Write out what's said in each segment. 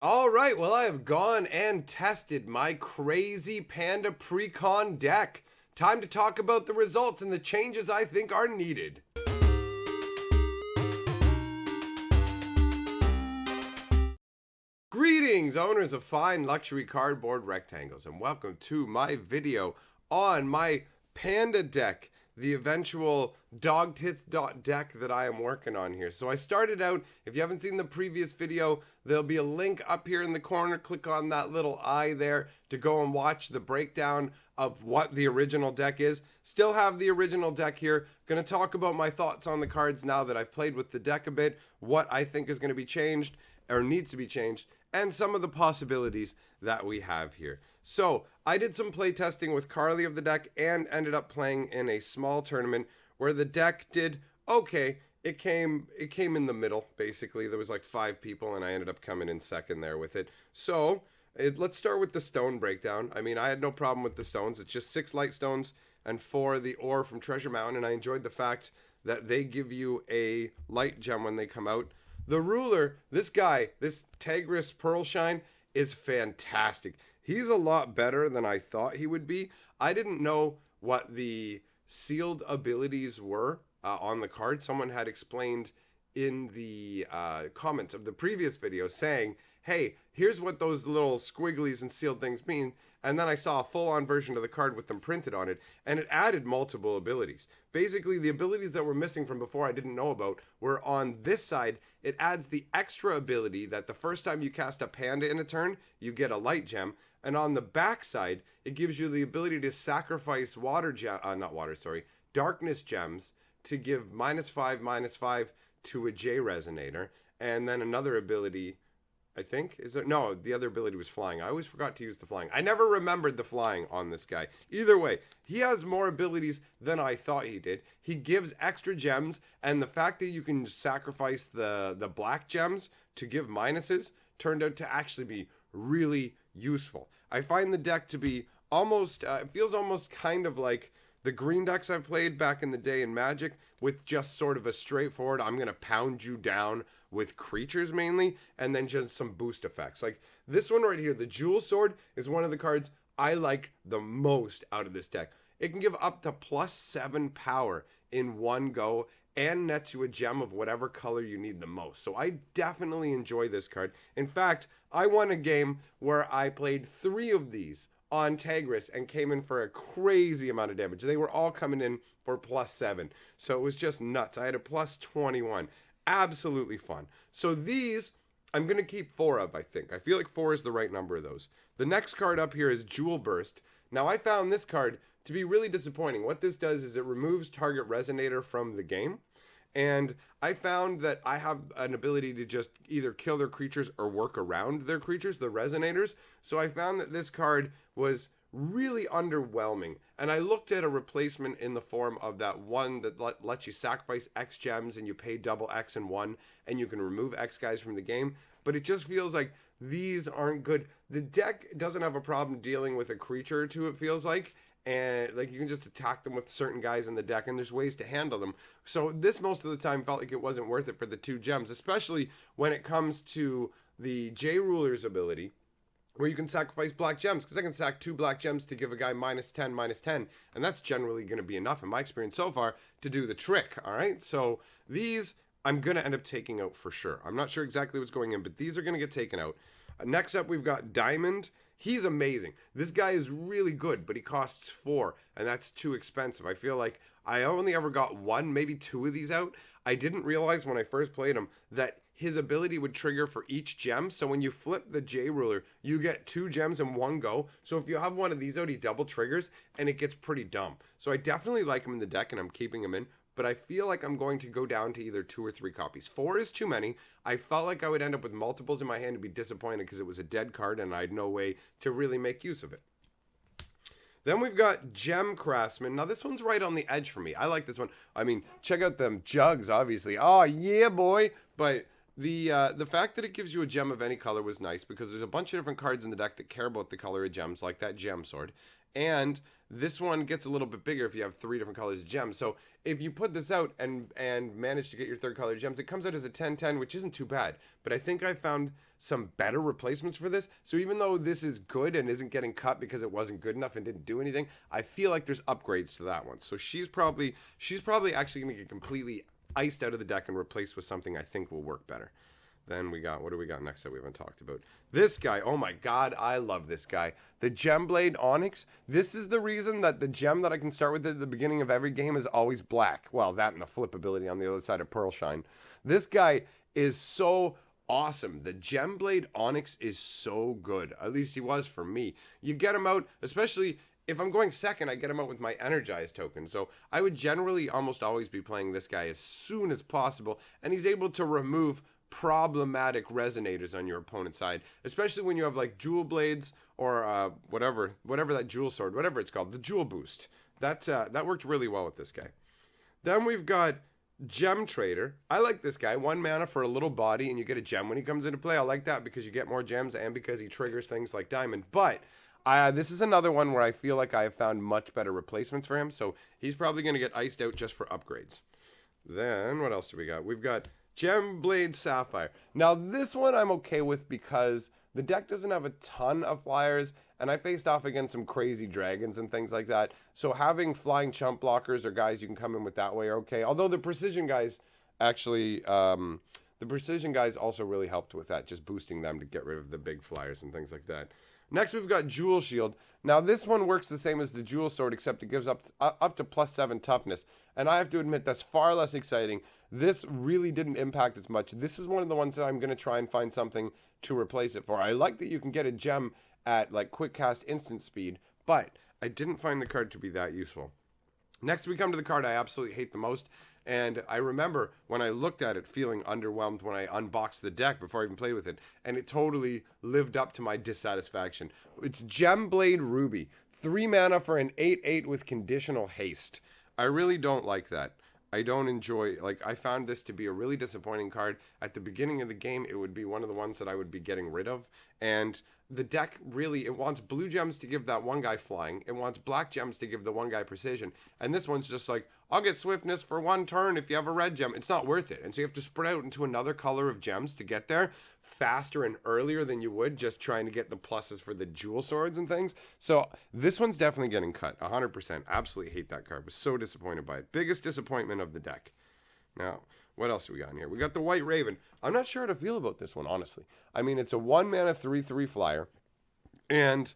All right, well, I have gone and tested my crazy Panda Precon deck. Time to talk about the results and the changes I think are needed. Greetings, owners of fine luxury cardboard rectangles, and welcome to my video on my Panda deck, the eventual dog tits deck that I am working on here. So I started out, if you haven't seen the previous video, there'll be a link up here in the corner. Click on that little eye there to go and watch the breakdown of what the original deck is. Still have the original deck here. Going to talk about my thoughts on the cards now that I've played with the deck a bit, what I think is going to be changed or needs to be changed, and some of the possibilities that we have here. So I did some play testing with Carly of the deck and ended up playing in a small tournament where the deck did okay. It came in the middle, basically. There was like 5 people and I ended up coming in second there with it. So let's start with the stone breakdown. I mean, I had no problem with the stones. It's just 6 light stones and 4 the ore from Treasure Mountain, and I enjoyed the fact that they give you a light gem when they come out. The ruler, this guy, this Tigris Pearl Shine, is fantastic. He's a lot better than I thought he would be. I didn't know what the sealed abilities were on the card. Someone had explained in the comments of the previous video saying, hey, here's what those little squigglies and sealed things mean. And then I saw a full-on version of the card with them printed on it, and it added multiple abilities. Basically, the abilities that were missing from before I didn't know about were on this side. It adds the extra ability that the first time you cast a panda in a turn, you get a light gem. And on the back side, it gives you the ability to sacrifice darkness gems to give -5/-5 to a J resonator. And then another ability, I think, is there? No, the other ability was flying. I always forgot to use the flying. I never remembered the flying on this guy. Either way, he has more abilities than I thought he did. He gives extra gems, and the fact that you can sacrifice the black gems to give minuses turned out to actually be really useful. I find the deck to be almost, it feels almost kind of like the green decks I've played back in the day in Magic, with just sort of a straightforward, I'm going to pound you down with creatures mainly, and then just some boost effects. Like this one right here, the Jewel Sword, is one of the cards I like the most out of this deck. It can give up to +7 power in one go and nets you a gem of whatever color you need the most. So I definitely enjoy this card. In fact, I won a game where I played 3 of these on Tigris and came in for a crazy amount of damage. They were all coming in for +7. So it was just nuts. I had a +21. Absolutely fun. So these, I'm going to keep 4 of, I think. I feel like 4 is the right number of those. The next card up here is Jewel Burst. Now, I found this card to be really disappointing. What this does is it removes target resonator from the game. And I found that I have an ability to just either kill their creatures or work around their creatures, the resonators. So I found that this card was really underwhelming. And I looked at a replacement in the form of that one that lets you sacrifice X gems and you pay double X in 1 and you can remove X guys from the game. But it just feels like these aren't good. The deck doesn't have a problem dealing with a creature or two, it feels like. And like you can just attack them with certain guys in the deck, and there's ways to handle them. So this most of the time felt like it wasn't worth it for the 2 gems, especially when it comes to the J Ruler's ability, where you can sacrifice black gems, because I can sack 2 black gems to give a guy -10/-10, and that's generally going to be enough in my experience so far to do the trick. All right, so these I'm going to end up taking out for sure. I'm not sure exactly what's going in, but these are going to get taken out. Next up, we've got Diamond. He's amazing. This guy is really good, but he costs 4, and that's too expensive. I feel like I only ever got 1, maybe 2 of these out. I didn't realize when I first played him that his ability would trigger for each gem. So when you flip the J Ruler, you get 2 gems in one go. So if you have one of these out, he double triggers, and it gets pretty dumb. So I definitely like him in the deck, and I'm keeping him in. But I feel like I'm going to go down to either 2 or 3 copies. 4 is too many. I felt like I would end up with multiples in my hand and be disappointed because it was a dead card and I had no way to really make use of it. Then we've got Gem Craftsman. Now this one's right on the edge for me. I like this one. I mean, check out them jugs, obviously. Oh yeah, boy. But the fact that it gives you a gem of any color was nice, because there's a bunch of different cards in the deck that care about the color of gems, like that gem sword. And this one gets a little bit bigger if you have 3 different colors of gems. So if you put this out and manage to get your third color gems, it comes out as a 10-10, which isn't too bad. But I think I found some better replacements for this. So even though this is good and isn't getting cut because it wasn't good enough and didn't do anything, I feel like there's upgrades to that one. So she's probably actually going to get completely iced out of the deck and replaced with something I think will work better. Then we got, what do we got next that we haven't talked about? This guy, oh my god, I love this guy. The Gemblade Onyx. This is the reason that the gem that I can start with at the beginning of every game is always black. Well, that and the flip ability on the other side of Pearl Shine. This guy is so awesome. The Gemblade Onyx is so good. At least he was for me. You get him out, especially if I'm going second, I get him out with my Energized token. So I would generally almost always be playing this guy as soon as possible. And he's able to remove problematic resonators on your opponent's side, especially when you have like jewel blades or whatever that jewel sword, whatever it's called, the jewel boost. That worked really well with this guy. Then we've got Gem Trader. I like this guy. 1 mana for a little body and you get a gem when he comes into play. I like that because you get more gems and because he triggers things like diamond. But this is another one where I feel like I have found much better replacements for him. So he's probably going to get iced out just for upgrades. Then what else do we got? We've got Gemblade Sapphire. Now this one I'm okay with because the deck doesn't have a ton of flyers and I faced off against some crazy dragons and things like that. So having flying chump blockers or guys you can come in with that way are okay. Although the precision guys actually, the precision guys also really helped with that, just boosting them to get rid of the big flyers and things like that. Next, we've got Jewel Shield. Now, this one works the same as the Jewel Sword, except it gives up to +7 toughness. And I have to admit, that's far less exciting. This really didn't impact as much. This is one of the ones that I'm going to try and find something to replace it for. I like that you can get a gem at, like, quick cast instant speed, but I didn't find the card to be that useful. Next, we come to the card I absolutely hate the most. And I remember when I looked at it feeling underwhelmed when I unboxed the deck before I even played with it. And it totally lived up to my dissatisfaction. It's Gemblade Ruby. 3 mana for an 8/8 with conditional haste. I really don't like that. I don't enjoy, like, I found this to be a really disappointing card. At the beginning of the game, it would be one of the ones that I would be getting rid of. And the deck really, it wants blue gems to give that one guy flying. It wants black gems to give the one guy precision. And this one's just like, I'll get swiftness for 1 turn if you have a red gem. It's not worth it. And so you have to spread out into another color of gems to get there faster and earlier than you would just trying to get the pluses for the jewel swords and things. So this one's definitely getting cut, 100%. Absolutely hate that card. Was so disappointed by it. Biggest disappointment of the deck. Now, what else do we got in here? We got the White Raven. I'm not sure how to feel about this one, honestly. I mean, it's a 1 mana 3/3 flyer. And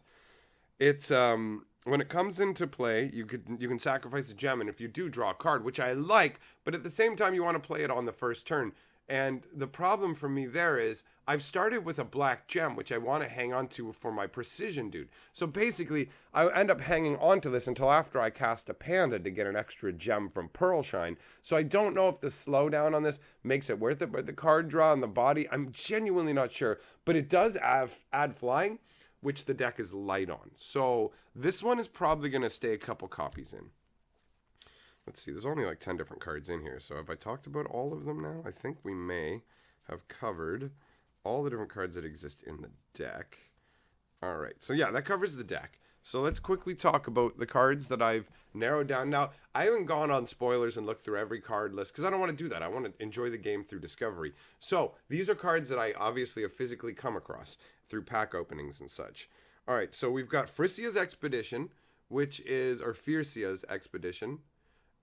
it's when it comes into play, you can sacrifice a gem, and if you do, draw a card, which I like, but at the same time you want to play it on the first turn. And the problem for me there is I've started with a black gem, which I want to hang on to for my precision dude. So basically, I end up hanging on to this until after I cast a panda to get an extra gem from Pearl Shine. So I don't know if the slowdown on this makes it worth it, but the card draw and the body, I'm genuinely not sure. But it does add flying, which the deck is light on. So this one is probably going to stay a couple copies in. Let's see, there's only like 10 different cards in here. So have I talked about all of them now? I think we may have covered all the different cards that exist in the deck. All right, so yeah, that covers the deck. So let's quickly talk about the cards that I've narrowed down. Now, I haven't gone on spoilers and looked through every card list because I don't want to do that. I want to enjoy the game through discovery. So these are cards that I obviously have physically come across through pack openings and such. All right, so we've got Frisia's Expedition, which is, or Fiercia's Expedition.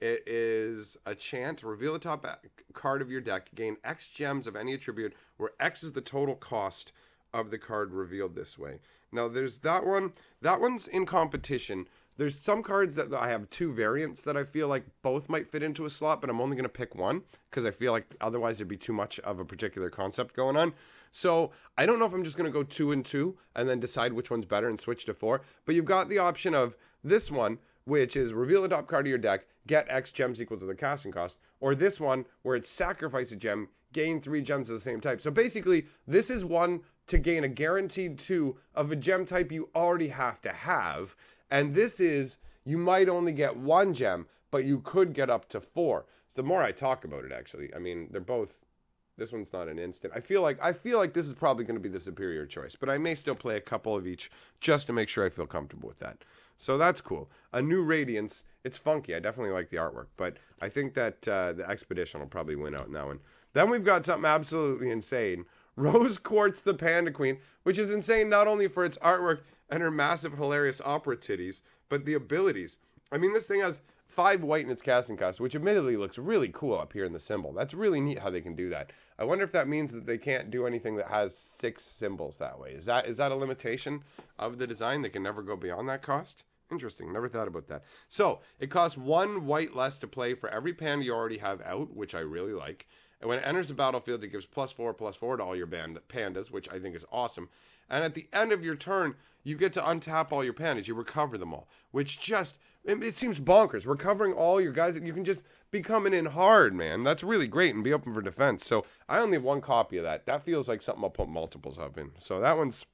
It is a chant. Reveal the top card of your deck. Gain X gems of any attribute, where X is the total cost of the card revealed this way. Now, there's that one. That one's in competition. There's some cards that I have 2 variants that I feel like both might fit into a slot, but I'm only going to pick one because I feel like otherwise there'd be too much of a particular concept going on. So I don't know if I'm just going to go 2 and 2 and then decide which one's better and switch to 4. But you've got the option of this one, which is reveal the top card of your deck, get X gems equal to the casting cost, or this one where it's sacrifice a gem, gain 3 gems of the same type. So basically, this is one to gain a guaranteed 2 of a gem type you already have to have, and this is, you might only get 1 gem, but you could get up to 4. So the more I talk about it, actually, I mean, they're both This one's not an instant. I feel like this is probably going to be the superior choice, but I may still play a couple of each just to make sure I feel comfortable with that. So that's cool. A new Radiance. It's funky. I definitely like the artwork, but I think that the Expedition will probably win out in that one. Then we've got something absolutely insane. Rose Quartz the Panda Queen, which is insane not only for its artwork and her massive, hilarious opera titties, but the abilities. I mean, this thing has 5 white in its casting cost, which admittedly looks really cool up here in the symbol. That's really neat how they can do that. I wonder if that means that they can't do anything that has 6 symbols that way. Is that a limitation of the design? They can never go beyond that cost? Interesting. Never thought about that. So, it costs 1 white less to play for every panda you already have out, which I really like. And when it enters the battlefield, it gives +4/+4 to all your pandas, which I think is awesome. And at the end of your turn, you get to untap all your pandas. You recover them all, which just, it seems bonkers. Recovering all your guys, you can just be coming in hard, man. That's really great, and be open for defense. So I only have 1 copy of that. That feels like something I'll put multiples of in. So that one's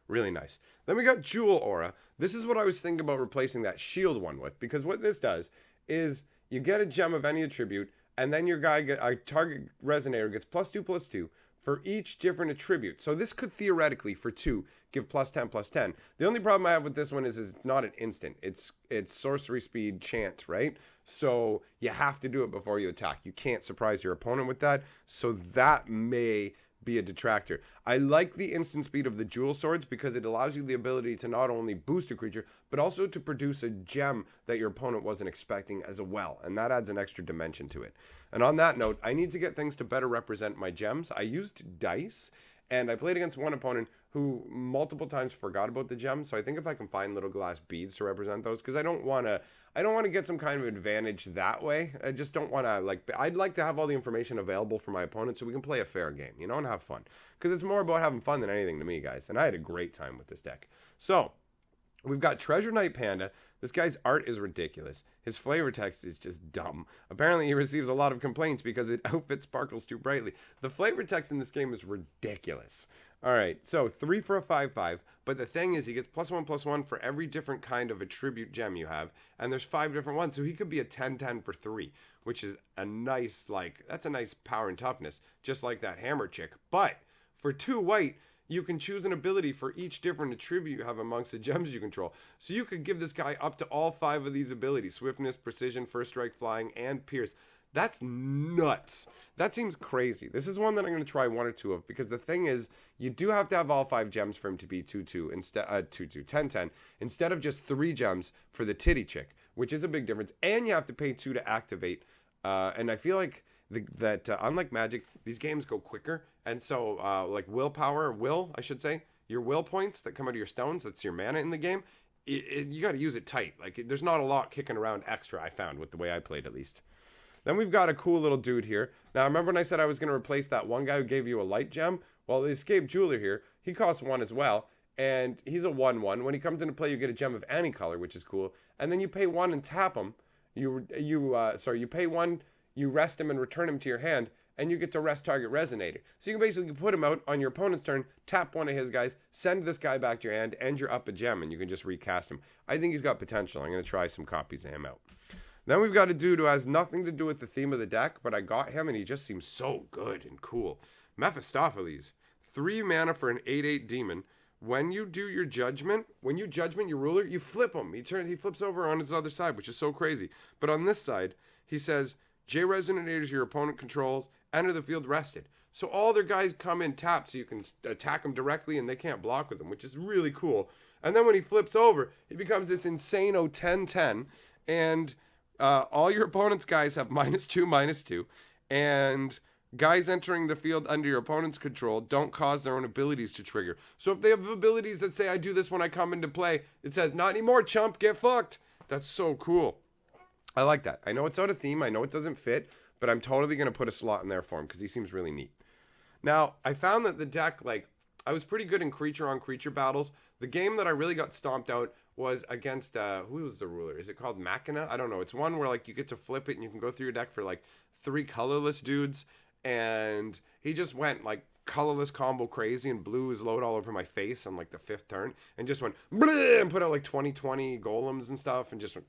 really nice. Then we got Jewel Aura. This is what I was thinking about replacing that shield one with, because what this does is you get a gem of any attribute, and then your guy, a target resonator, gets +2/+2 for each different attribute. So this could theoretically, for 2, give +10/+10. The only problem I have with this one is it's not an instant. It's sorcery speed chant, right? So you have to do it before you attack. You can't surprise your opponent with that. So that may be a detractor. I like the instant speed of the Jewel Swords because it allows you the ability to not only boost a creature, but also to produce a gem that your opponent wasn't expecting as well. And that adds an extra dimension to it. And on that note, I need to get things to better represent my gems. I used dice, and I played against one opponent who multiple times forgot about the gems. So I think if I can find little glass beads to represent those, because I don't want to get some kind of advantage that way. I just don't want to, I'd like to have all the information available for my opponent so we can play a fair game, and have fun. Because it's more about having fun than anything to me, guys. And I had a great time with this deck. So, we've got Treasure Knight Panda. This guy's art is ridiculous. His flavor text is just dumb. Apparently, he receives a lot of complaints because his outfit sparkles too brightly. The flavor text in this game is ridiculous. All right, so 3 for a 5/5, but the thing is he gets +1/+1 for every different kind of attribute gem you have, and there's 5 different ones, so he could be a 10/10 for 3, which is a nice, that's a nice power and toughness, just like that hammer chick. But for 2 white, you can choose an ability for each different attribute you have amongst the gems you control. So you could give this guy up to all 5 of these abilities: swiftness, precision, first strike, flying, and pierce. That's nuts. That seems crazy. This is one that I'm going to try 1 or 2 of, because the thing is, you do have to have all 5 gems for him to be 2/2 instead 10/10 instead of just 3 gems for the titty chick, which is a big difference. And you have to pay 2 to activate. And I feel like that unlike Magic, these games go quicker. And so like I should say, your will points that come out of your stones, that's your mana in the game. You got to use it tight. There's not a lot kicking around extra, I found, with the way I played at least. Then we've got a cool little dude here. Now, remember when I said I was going to replace that one guy who gave you a light gem? Well, the Escape Jeweler here, he costs 1 as well, and he's a 1/1. When he comes into play, you get a gem of any color, which is cool. And then you pay 1 and tap him. You pay 1, you rest him and return him to your hand, and you get to rest target Resonator. So you can basically put him out on your opponent's turn, tap one of his guys, send this guy back to your hand, and you're up a gem, and you can just recast him. I think he's got potential. I'm going to try some copies of him out. Then we've got a dude who has nothing to do with the theme of the deck, but I got him and he just seems so good and cool. Mephistopheles, 3 mana for an 8/8 demon. When you do your judgment, your ruler, you flip him. He flips over on his other side, which is so crazy. But on this side, he says, J Resonators your opponent controls, enter the field rested. So all their guys come in tapped so you can attack them directly and they can't block with them, which is really cool. And then when he flips over, he becomes this insane 10/10, and all your opponent's guys have -2/-2, and guys entering the field under your opponent's control don't cause their own abilities to trigger. So if they have abilities that say, I do this when I come into play, it says, not anymore, chump, get fucked. That's so cool. I like that. I know it's out of theme. I know it doesn't fit, but I'm totally going to put a slot in there for him because he seems really neat. Now, I found that the deck, I was pretty good in creature-on-creature battles. The game that I really got stomped out was against, who was the ruler? Is it called Machina? I don't know. It's one where, you get to flip it and you can go through your deck for, 3 colorless dudes. And he just went, colorless combo crazy, and blew his load all over my face on like the 5th turn, and just went bleh, and put out like 20 golems and stuff, and just went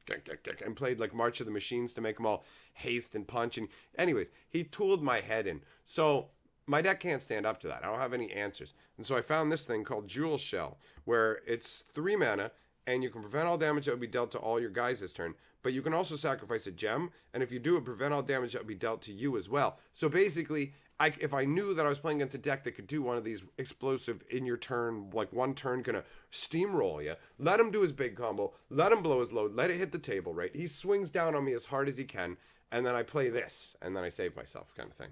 and played like March of the Machines to make them all haste and punch. And anyways, he tooled my head in. So my deck can't stand up to that. I don't have any answers. And so I found this thing called Jewel Shell, where it's 3 mana, and you can prevent all damage that would be dealt to all your guys this turn, but you can also sacrifice a gem, and if you do it, prevent all damage that would be dealt to you as well. So basically, if I knew that I was playing against a deck that could do one of these explosive in your turn, like 1 turn gonna steamroll you, let him do his big combo, let him blow his load, let it hit the table, right? He swings down on me as hard as he can, and then I play this, and then I save myself, kind of thing.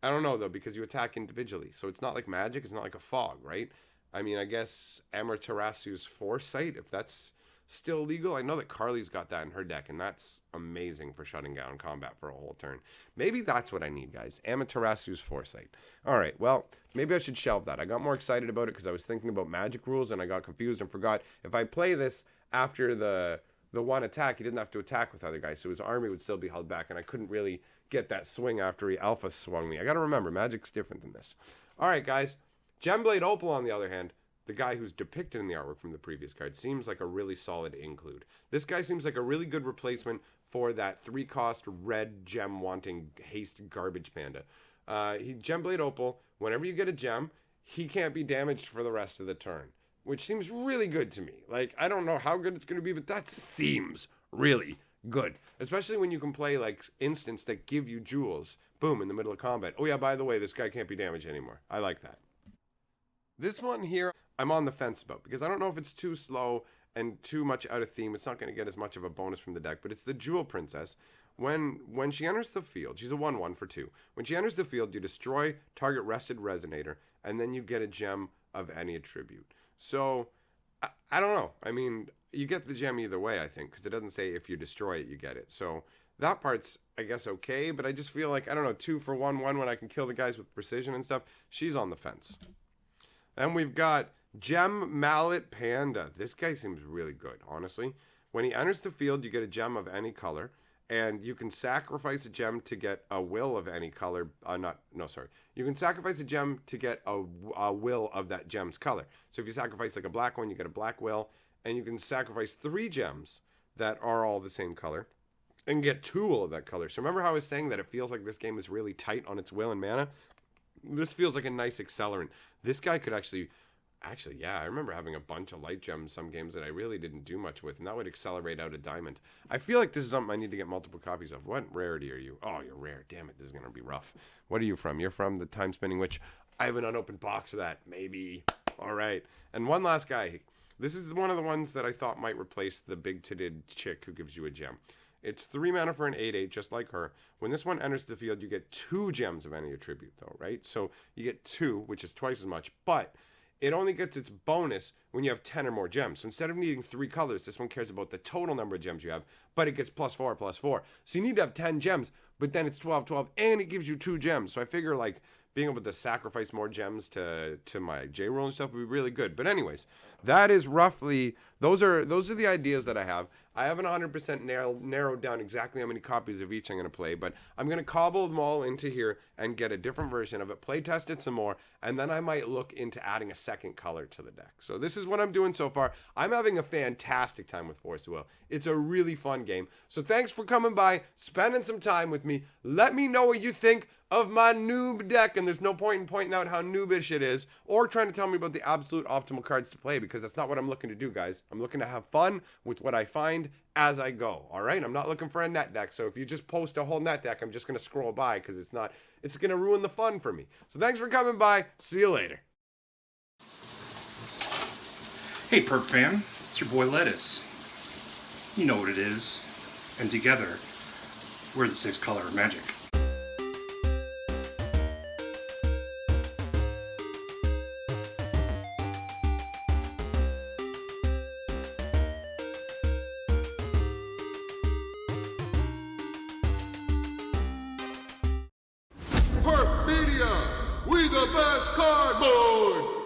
I don't know, though, because you attack individually, so it's not like Magic, it's not like a Fog, right? I mean, I guess Amaterasu's Foresight, if that's still legal. I know that Carly's got that in her deck, and that's amazing for shutting down combat for a whole turn. Maybe that's what I need, guys. Amaterasu's Foresight. All right, well, maybe I should shelve that. I got more excited about it because I was thinking about Magic rules, and I got confused and forgot. If I play this after the one attack, he didn't have to attack with other guys, so his army would still be held back, and I couldn't really get that swing after he alpha swung me. I got to remember, Magic's different than this. All right, guys. Gemblade Opal, on the other hand, the guy who's depicted in the artwork from the previous card, seems like a really solid include. This guy seems like a really good replacement for that 3-cost red gem wanting haste garbage panda. Gemblade Opal, whenever you get a gem, he can't be damaged for the rest of the turn, which seems really good to me. Like, I don't know how good it's going to be, but that seems really good. Especially when you can play, like, instants that give you jewels. Boom, in the middle of combat. Oh, yeah, by the way, this guy can't be damaged anymore. I like that. This one here, I'm on the fence about, because I don't know if it's too slow and too much out of theme. It's not going to get as much of a bonus from the deck, but it's the Jewel Princess. When she enters the field, she's a 1/1 for 2. When she enters the field, you destroy target rested resonator, and then you get a gem of any attribute. So, I don't know. I mean, you get the gem either way, I think, because it doesn't say if you destroy it, you get it. So, that part's, I guess, okay, but I just feel like, I don't know, 2 for 1/1 when I can kill the guys with precision and stuff. She's on the fence. And we've got Gem Mallet Panda. This guy seems really good, honestly. When he enters the field, you get a gem of any color, and you can sacrifice a gem to get a will of any color. You can sacrifice a gem to get a will of that gem's color. So if you sacrifice like a black one, you get a black will, and you can sacrifice 3 gems that are all the same color and get 2 will of that color. So remember how I was saying that it feels like this game is really tight on its will and mana? This feels like a nice accelerant. This guy could actually, yeah, I remember having a bunch of light gems some games that I really didn't do much with, and that would accelerate out a diamond. I feel like this is something I need to get multiple copies of. What rarity are you? Oh, you're rare. Damn it, this is going to be rough. What are you from? You're from the Time Spinning Witch. I have an unopened box of that. Maybe. All right. And one last guy. This is one of the ones that I thought might replace the big-titted chick who gives you a gem. It's 3 mana for an 8/8, just like her. When this one enters the field, you get 2 gems of any attribute, though, right? So you get 2, which is twice as much, but it only gets its bonus when you have 10 or more gems. So instead of needing 3 colors, this one cares about the total number of gems you have, but it gets +4/+4. So you need to have 10 gems, but then it's 12/12, and it gives you 2 gems. So I figure, like, being able to sacrifice more gems to my J-roll and stuff would be really good. But anyways, that is roughly, those are the ideas that I have. I haven't 100% narrowed down exactly how many copies of each I'm going to play, but I'm going to cobble them all into here and get a different version of it, play test it some more, and then I might look into adding a second color to the deck. So this is what I'm doing so far. I'm having a fantastic time with Force of Will. It's a really fun game. So thanks for coming by, spending some time with me. Let me know what you think of my noob deck, and there's no point in pointing out how noobish it is or trying to tell me about the absolute optimal cards to play, because that's not what I'm looking to do, guys. I'm looking to have fun with what I find as I go. All right, I'm not looking for a net deck, so if you just post a whole net deck, I'm just going to scroll by because it's going to ruin the fun for me. So thanks for coming by. See you later. Hey Perp fam, it's your boy Lettuce. You know what it is, and together we're the 6 color of magic. Perp Media, we the best card boys!